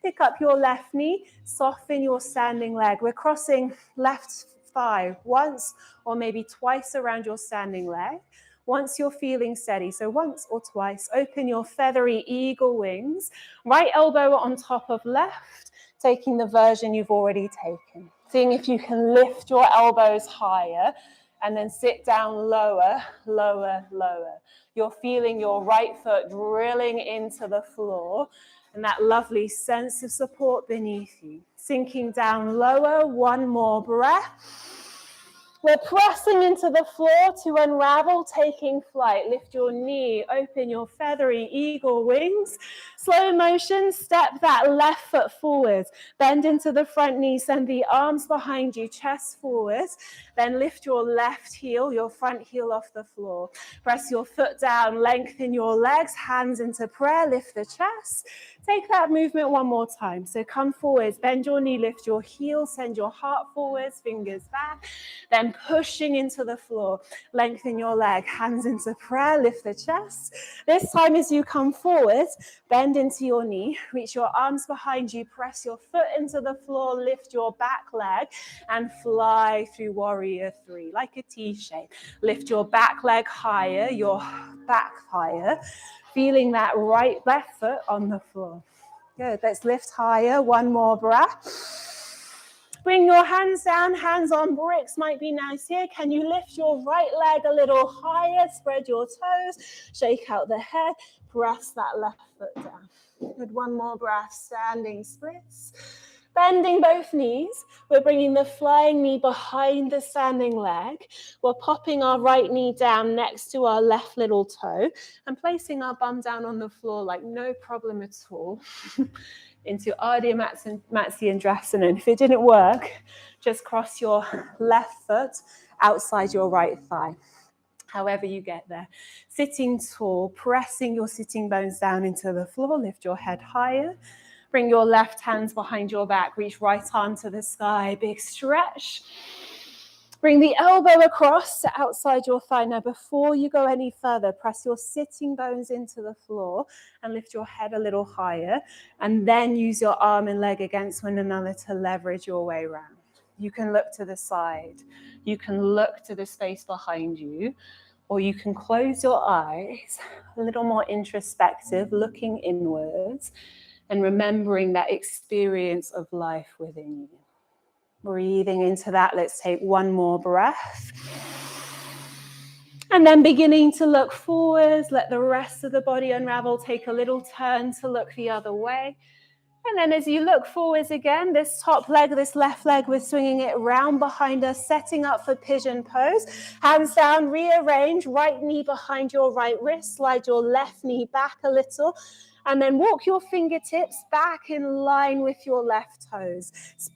Pick up your left knee, soften your standing leg. We're crossing left thigh once or maybe twice around your standing leg. Once you're feeling steady, so once or twice, open your feathery eagle wings. Right elbow on top of left, taking the version you've already taken. Seeing if you can lift your elbows higher and then sit down lower, lower, lower. You're feeling your right foot drilling into the floor and that lovely sense of support beneath you. Sinking down lower, one more breath. We're pressing into the floor to unravel, taking flight. Lift your knee, open your feathery eagle wings. Slow motion, step that left foot forward. Bend into the front knee, send the arms behind you, chest forward. Then lift your left heel, your front heel off the floor. Press your foot down, lengthen your legs, hands into prayer, lift the chest. Take that movement one more time. So come forwards, bend your knee, lift your heel, send your heart forwards, fingers back. Then pushing into the floor, lengthen your leg, hands into prayer, lift the chest. This time as you come forward, bend into your knee, reach your arms behind you, press your foot into the floor, lift your back leg and fly through warrior three, like a T shape. Lift your back leg higher, your back higher. Feeling that left foot on the floor. Good, let's lift higher, one more breath. Bring your hands down, hands on bricks might be nice here. Can you lift your right leg a little higher, spread your toes, shake out the head, press that left foot down. Good, one more breath, standing splits. Bending both knees, we're bringing the flying knee behind the standing leg. We're popping our right knee down next to our left little toe and placing our bum down on the floor like no problem at all into Ardha Matsyendrasana. And if it didn't work, just cross your left foot outside your right thigh. However you get there. Sitting tall, pressing your sitting bones down into the floor, lift your head higher. Bring your left hands behind your back, reach right arm to the sky, big stretch. Bring the elbow across to outside your thigh. Now, before you go any further, press your sitting bones into the floor and lift your head a little higher. And then use your arm and leg against one another to leverage your way around. You can look to the side. You can look to the space behind you. Or you can close your eyes, a little more introspective, looking inwards. And remembering that experience of life within you. Breathing into that, let's take one more breath. And then beginning to look forwards, let the rest of the body unravel, take a little turn to look the other way. And then as you look forwards again, this top leg, this left leg, we're swinging it round behind us, setting up for pigeon pose. Hands down, rearrange, right knee behind your right wrist, slide your left knee back a little. And then walk your fingertips back in line with your left toes.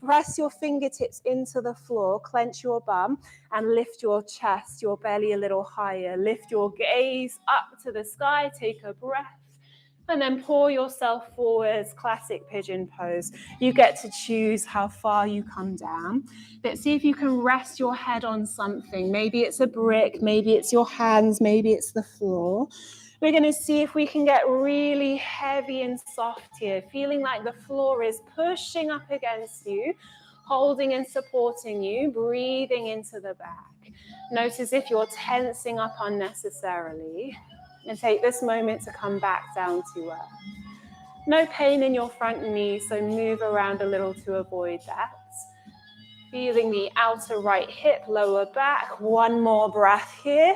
Press your fingertips into the floor, clench your bum, and lift your chest, your belly a little higher. Lift your gaze up to the sky, take a breath. And then pour yourself forwards, classic pigeon pose. You get to choose how far you come down. Let's see if you can rest your head on something. Maybe it's a brick, maybe it's your hands, maybe it's the floor. We're going to see if we can get really heavy and soft here, feeling like the floor is pushing up against you, holding and supporting you, breathing into the back. Notice if you're tensing up unnecessarily, and take this moment to come back down to earth. No pain in your front knee, so move around a little to avoid that. Feeling the outer right hip, lower back. One more breath here.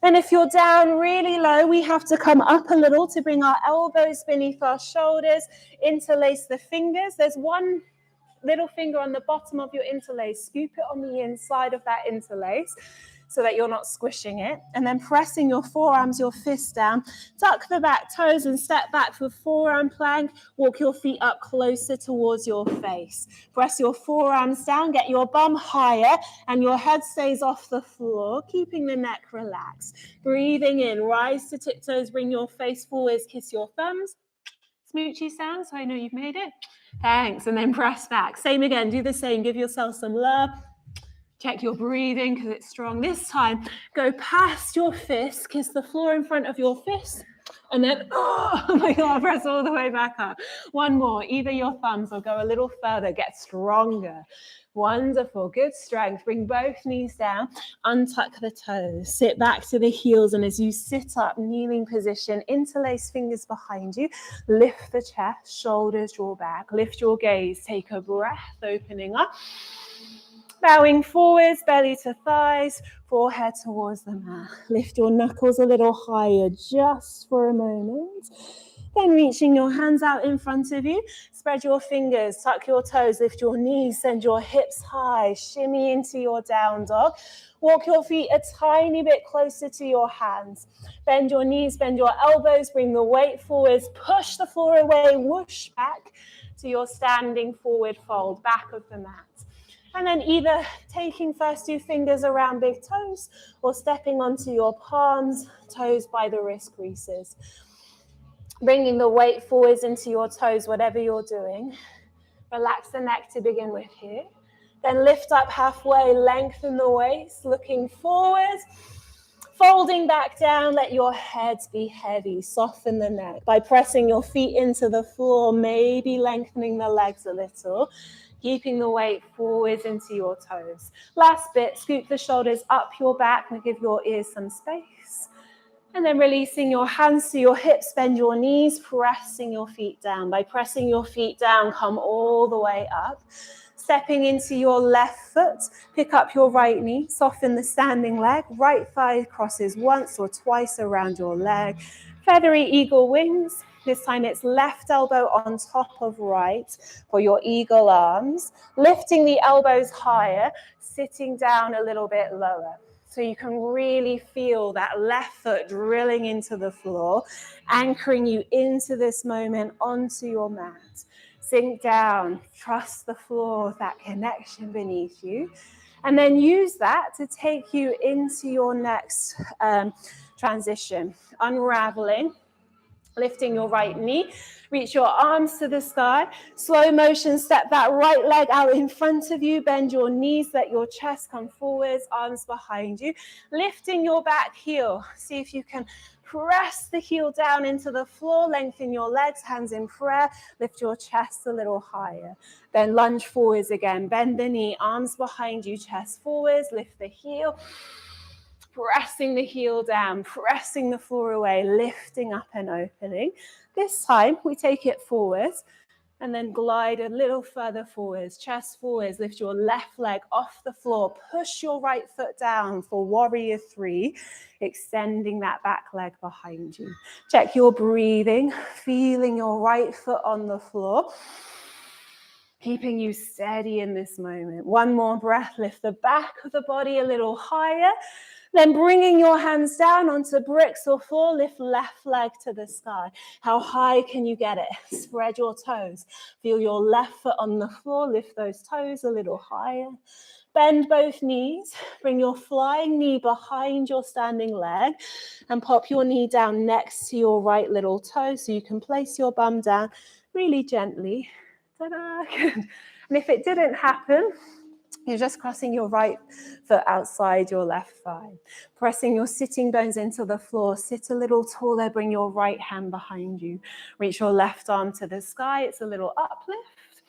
And if you're down really low, we have to come up a little to bring our elbows beneath our shoulders, interlace the fingers. There's one little finger on the bottom of your interlace. Scoop it on the inside of that interlace so that you're not squishing it. And then pressing your forearms, your fists down. Tuck the back toes and step back for forearm plank. Walk your feet up closer towards your face. Press your forearms down, get your bum higher, and your head stays off the floor, keeping the neck relaxed. Breathing in, rise to tiptoes, bring your face forwards, kiss your thumbs. Smoochy sound, so I know you've made it. Thanks, and then press back. Same again, do the same. Give yourself some love. Check your breathing because it's strong. This time, go past your fist, kiss the floor in front of your fist, and then, oh my God, press all the way back up. One more, either your thumbs or go a little further, get stronger. Wonderful, good strength. Bring both knees down, untuck the toes, sit back to the heels, and as you sit up, kneeling position, interlace fingers behind you, lift the chest, shoulders draw back, lift your gaze, take a breath, opening up. Bowing forwards, belly to thighs, forehead towards the mat. Lift your knuckles a little higher just for a moment. Then reaching your hands out in front of you, spread your fingers, tuck your toes, lift your knees, send your hips high, shimmy into your down dog. Walk your feet a tiny bit closer to your hands. Bend your knees, bend your elbows, bring the weight forwards, push the floor away, whoosh back to your standing forward fold, back of the mat. And then either taking first two fingers around big toes or stepping onto your palms, toes by the wrist creases. Bringing the weight forwards into your toes, whatever you're doing. Relax the neck to begin with here. Then lift up halfway, lengthen the waist, looking forward. Folding back down, let your head be heavy, soften the neck. By pressing your feet into the floor, maybe lengthening the legs a little. Keeping the weight forwards into your toes. Last bit, scoop the shoulders up your back and give your ears some space. And then releasing your hands to your hips, bend your knees, pressing your feet down. By pressing your feet down, come all the way up. Stepping into your left foot, pick up your right knee, soften the standing leg. Right thigh crosses once or twice around your leg. Feathery eagle wings. This time it's left elbow on top of right for your eagle arms. Lifting the elbows higher, sitting down a little bit lower. So you can really feel that left foot drilling into the floor, anchoring you into this moment onto your mat. Sink down, trust the floor, that connection beneath you. And then use that to take you into your next transition. Unraveling. Lifting your right knee, reach your arms to the sky. Slow motion, step that right leg out in front of you. Bend your knees, let your chest come forwards, arms behind you. Lifting your back heel. See if you can press the heel down into the floor. Lengthen your legs, hands in prayer. Lift your chest a little higher. Then lunge forwards again. Bend the knee, arms behind you, chest forwards. Lift the heel. Pressing the heel down, pressing the floor away, lifting up and opening. This time we take it forwards and then glide a little further forwards, chest forwards, lift your left leg off the floor, push your right foot down for warrior 3, extending that back leg behind you. Check your breathing, feeling your right foot on the floor. Keeping you steady in this moment. One more breath, lift the back of the body a little higher. Then bringing your hands down onto bricks or floor, lift left leg to the sky. How high can you get it? Spread your toes. Feel your left foot on the floor, lift those toes a little higher. Bend both knees, bring your flying knee behind your standing leg and pop your knee down next to your right little toe so you can place your bum down really gently. Ta-da! And if it didn't happen, you're just crossing your right foot outside your left thigh. Pressing your sitting bones into the floor. Sit a little taller. Bring your right hand behind you. Reach your left arm to the sky. It's a little uplift.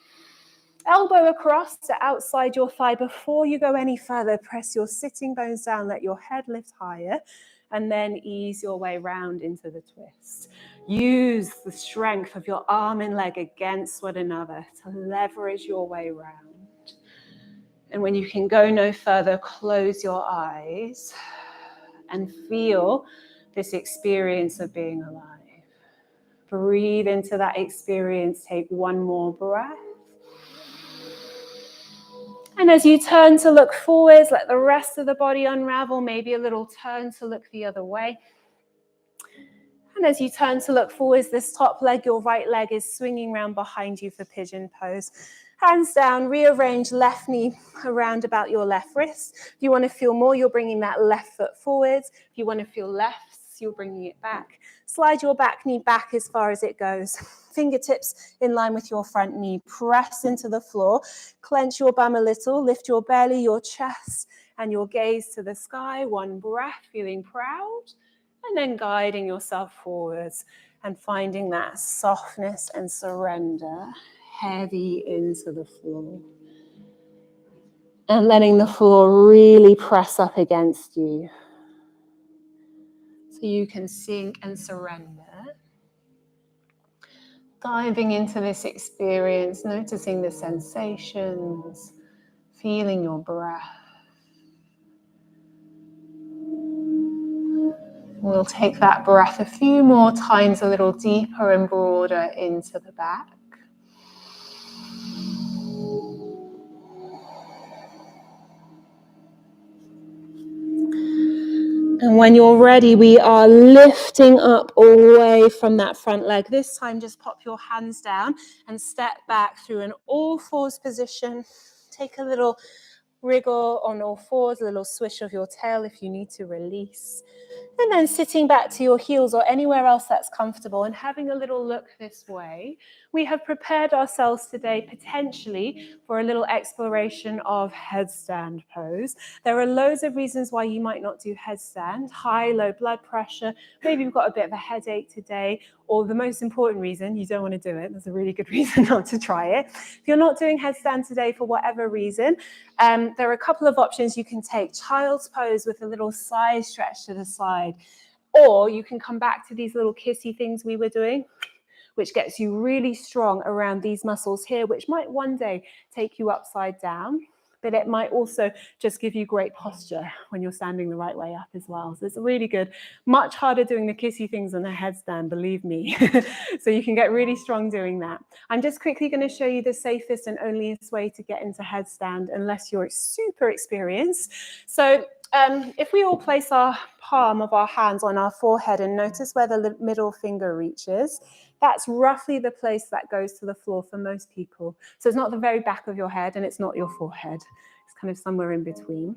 Elbow across to outside your thigh. Before you go any further, press your sitting bones down. Let your head lift higher. And then ease your way round into the twist. Use the strength of your arm and leg against one another to leverage your way round. And when you can go no further, close your eyes and feel this experience of being alive. Breathe into that experience. Take one more breath. And as you turn to look forwards, let the rest of the body unravel, maybe a little turn to look the other way. And as you turn to look forwards, this top leg, your right leg, is swinging around behind you for pigeon pose. Hands down, rearrange left knee around about your left wrist. If you want to feel more, you're bringing that left foot forwards. If you want to feel less, you're bringing it back. Slide your back knee back as far as it goes. Fingertips in line with your front knee. Press into the floor. Clench your bum a little. Lift your belly, your chest, and your gaze to the sky. One breath, feeling proud. And then guiding yourself forwards and finding that softness and surrender heavy into the floor. And letting the floor really press up against you. So you can sink and surrender. Diving into this experience, noticing the sensations, feeling your breath. We'll take that breath a few more times, a little deeper and broader into the back. And when you're ready, we are lifting up away from that front leg. This time, just pop your hands down and step back through an all fours position. Take a little wriggle on all fours, a little swish of your tail if you need to release. And then sitting back to your heels or anywhere else that's comfortable and having a little look this way. We have prepared ourselves today potentially for a little exploration of headstand pose. There are loads of reasons why you might not do headstand. High, low blood pressure, maybe you've got a bit of a headache today, or the most important reason, you don't want to do it. There's a really good reason not to try it. If you're not doing headstand today for whatever reason, there are a couple of options you can take. Child's pose with a little side stretch to the side. Or you can come back to these little kissy things we were doing, which gets you really strong around these muscles here, which might one day take you upside down, but it might also just give you great posture when you're standing the right way up as well. So it's really good. Much harder doing the kissy things than a headstand, believe me. So you can get really strong doing that. I'm just quickly going to show you the safest and onlyest way to get into headstand unless you're super experienced. So if we all place our palm of our hands on our forehead and notice where the middle finger reaches, that's roughly the place that goes to the floor for most people. So it's not the very back of your head and it's not your forehead. It's kind of somewhere in between.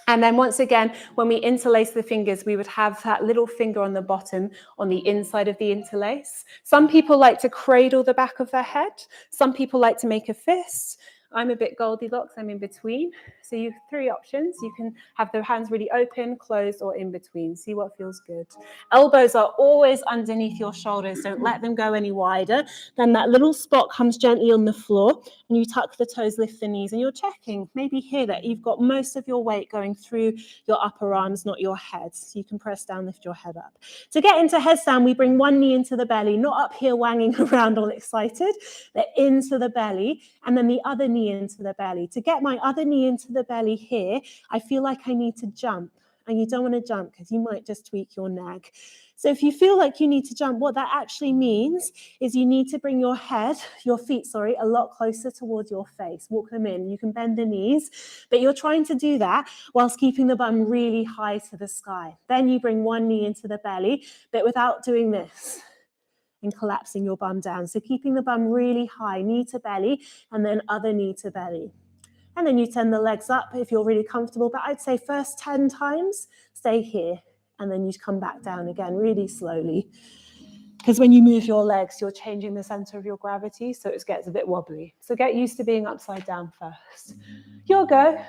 And then once again, when we interlace the fingers, we would have that little finger on the bottom on the inside of the interlace. Some people like to cradle the back of their head. Some people like to make a fist. I'm a bit Goldilocks, I'm in between. So you have three options. You can have the hands really open, closed, or in between. See what feels good. Elbows are always underneath your shoulders. Don't let them go any wider. Then that little spot comes gently on the floor, and you tuck the toes, lift the knees, and you're checking. Maybe here that you've got most of your weight going through your upper arms, not your head. So you can press down, lift your head up. To get into headstand, we bring one knee into the belly, not up here wanging around all excited, but into the belly, and then the other knee into the belly. To get my other knee into the belly here, I feel like I need to jump. And you don't want to jump because you might just tweak your neck. So if you feel like you need to jump, what that actually means is you need to bring your feet, a lot closer towards your face. Walk them in. You can bend the knees, but you're trying to do that whilst keeping the bum really high to the sky. Then you bring one knee into the belly, but without doing this and collapsing your bum down. So keeping the bum really high, knee to belly, and then other knee to belly. And then you turn the legs up if you're really comfortable. But I'd say first 10 times, stay here. And then you come back down again really slowly. Because when you move your legs, you're changing the center of your gravity, so it gets a bit wobbly. So get used to being upside down first. Your go.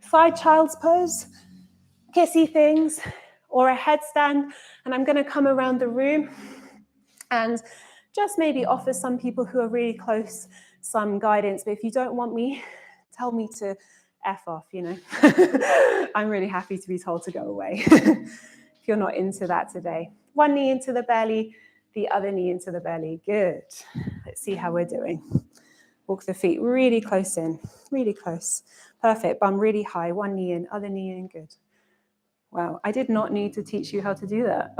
Side child's pose, kissy things, or a headstand. And I'm going to come around the room and just maybe offer some people who are really close some guidance. But if you don't want me, tell me to F off, I'm really happy to be told to go away if you're not into that today. One knee into the belly, the other knee into the belly. Good. Let's see how we're doing. Walk the feet really close in, really close. Perfect. Bum really high. One knee in, other knee in. Good. Wow, I did not need to teach you how to do that.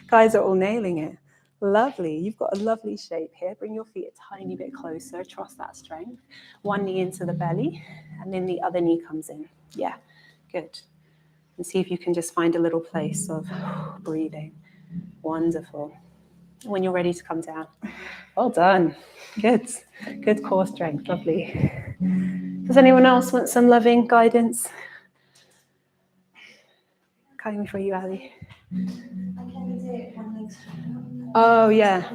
Guys are all nailing it. Lovely. You've got a lovely shape here. Bring your feet a tiny bit closer. Trust that strength. One knee into the belly, and then the other knee comes in. Yeah, good. And see if you can just find a little place of breathing. Wonderful. When you're ready to come down. Well done. Good. Good core strength. Lovely. Does anyone else want some loving guidance? Coming for you, Ali. Oh, yeah.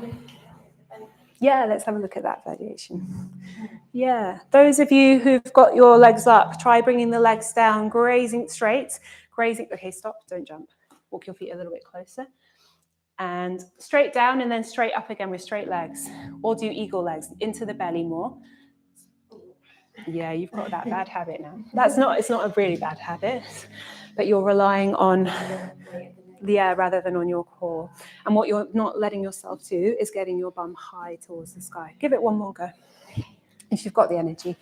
Yeah, let's have a look at that variation. Yeah. Those of you who've got your legs up, try bringing the legs down, grazing straight. Grazing. Okay, stop. Don't jump. Walk your feet a little bit closer. And straight down and then straight up again with straight legs. Or do eagle legs into the belly more. Yeah, you've got that bad habit now. It's not a really bad habit, but you're relying on the air rather than on your core. And what you're not letting yourself do is getting your bum high towards the sky. Give it one more go, if you've got the energy.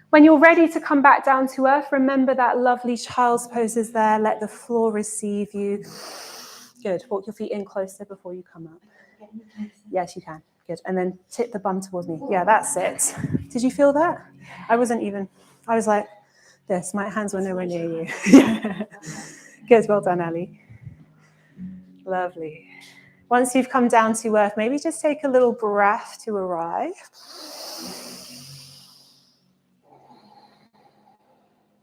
When you're ready to come back down to earth, remember that lovely child's pose is there. Let the floor receive you. Good. Walk your feet in closer before you come up. Yes, you can. Good. And then tip the bum towards me. Yeah, that's it. Did you feel that? I was like this. My hands were nowhere near you. Good. Well done, Ali. Lovely. Once you've come down to earth, maybe just take a little breath to arrive.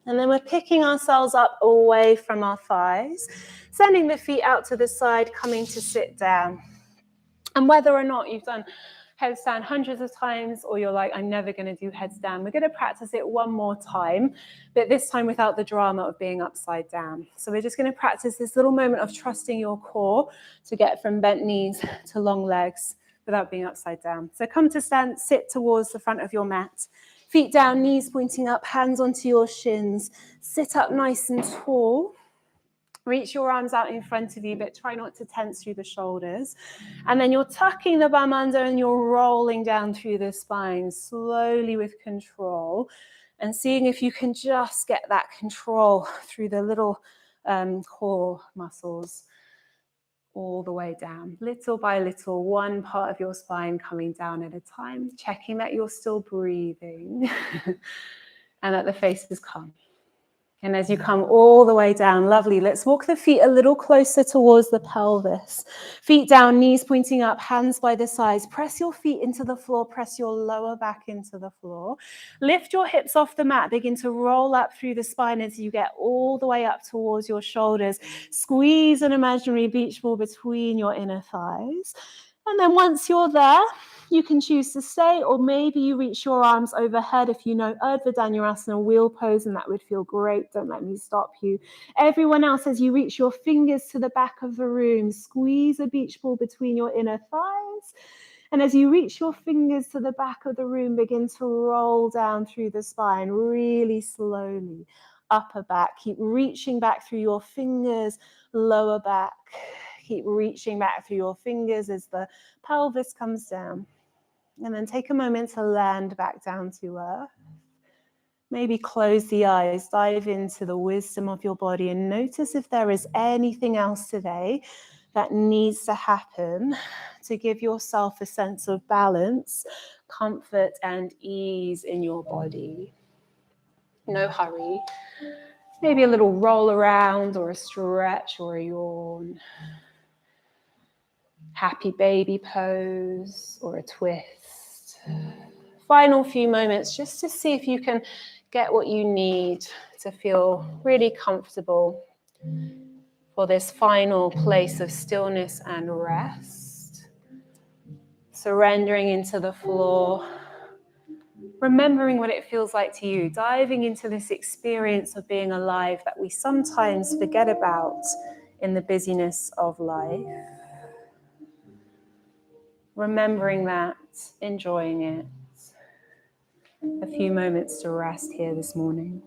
And then we're picking ourselves up away from our thighs, sending the feet out to the side, coming to sit down. And whether or not you've done headstand hundreds of times or you're like, I'm never going to do headstand, we're going to practice it one more time, but this time without the drama of being upside down. So we're just going to practice this little moment of trusting your core to get from bent knees to long legs without being upside down. So come to stand, sit towards the front of your mat. Feet down, knees pointing up, hands onto your shins. Sit up nice and tall. Reach your arms out in front of you, but try not to tense through the shoulders. And then you're tucking the bum under and you're rolling down through the spine, slowly with control. And seeing if you can just get that control through the little core muscles all the way down, little by little, one part of your spine coming down at a time, checking that you're still breathing and that the face is calm. And as you come all the way down, lovely, let's walk the feet a little closer towards the pelvis. Feet down, knees pointing up, hands by the sides. Press your feet into the floor, press your lower back into the floor. Lift your hips off the mat, begin to roll up through the spine as you get all the way up towards your shoulders. Squeeze an imaginary beach ball between your inner thighs. And then once you're there, you can choose to stay, or maybe you reach your arms overhead if you know Urdhva Dhanurasana wheel pose, and that would feel great. Don't let me stop you. Everyone else, as you reach your fingers to the back of the room, squeeze a beach ball between your inner thighs. And as you reach your fingers to the back of the room, begin to roll down through the spine really slowly. Upper back, keep reaching back through your fingers, lower back. Keep reaching back through your fingers as the pelvis comes down. And then take a moment to land back down to earth. Maybe close the eyes, dive into the wisdom of your body and notice if there is anything else today that needs to happen to give yourself a sense of balance, comfort, and ease in your body. No hurry. Maybe a little roll around or a stretch or a yawn. Happy baby pose or a twist. Final few moments just to see if you can get what you need to feel really comfortable for this final place of stillness and rest. Surrendering into the floor, remembering what it feels like to you, diving into this experience of being alive that we sometimes forget about in the busyness of life. Remembering that, enjoying it. A few moments to rest here this morning.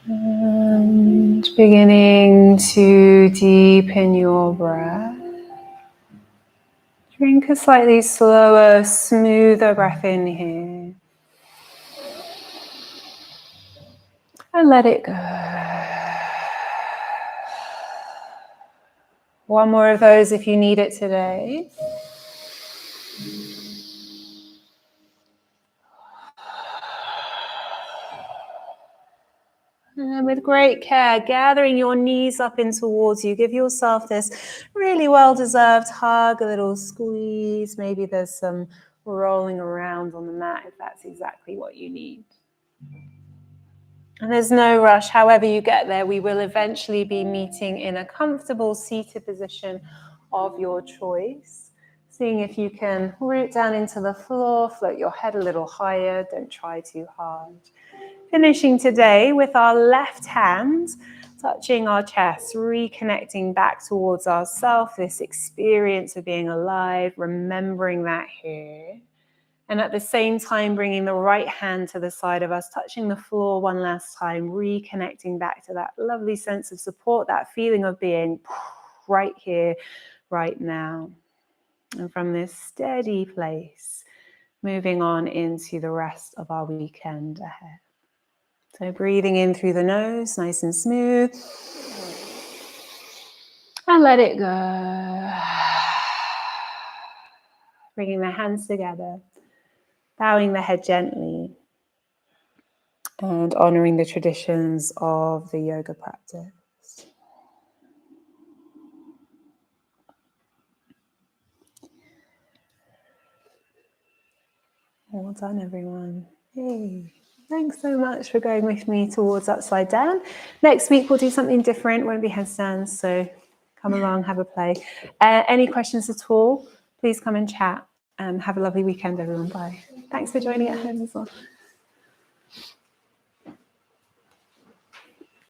And beginning to deepen your breath. Drink a slightly slower, smoother breath in here. And let it go. One more of those if you need it today. And with great care, gathering your knees up in towards you, give yourself this really well-deserved hug, a little squeeze. Maybe there's some rolling around on the mat if that's exactly what you need. And there's no rush. However you get there, we will eventually be meeting in a comfortable seated position of your choice. Seeing if you can root down into the floor, float your head a little higher, don't try too hard. Finishing today with our left hand touching our chest, reconnecting back towards ourselves, this experience of being alive, remembering that here. And at the same time, bringing the right hand to the side of us, touching the floor one last time, reconnecting back to that lovely sense of support, that feeling of being right here, right now. And from this steady place, moving on into the rest of our weekend ahead. So breathing in through the nose, nice and smooth. And let it go. Bringing the hands together, bowing the head gently, and honoring the traditions of the yoga practice. Well done, everyone. Hey. Thanks so much for going with me towards Upside Down. Next week, we'll do something different. Won't be headstands, so come along, have a play. Any questions at all, please come and chat. Have a lovely weekend, everyone. Bye. Thanks for joining at home as well.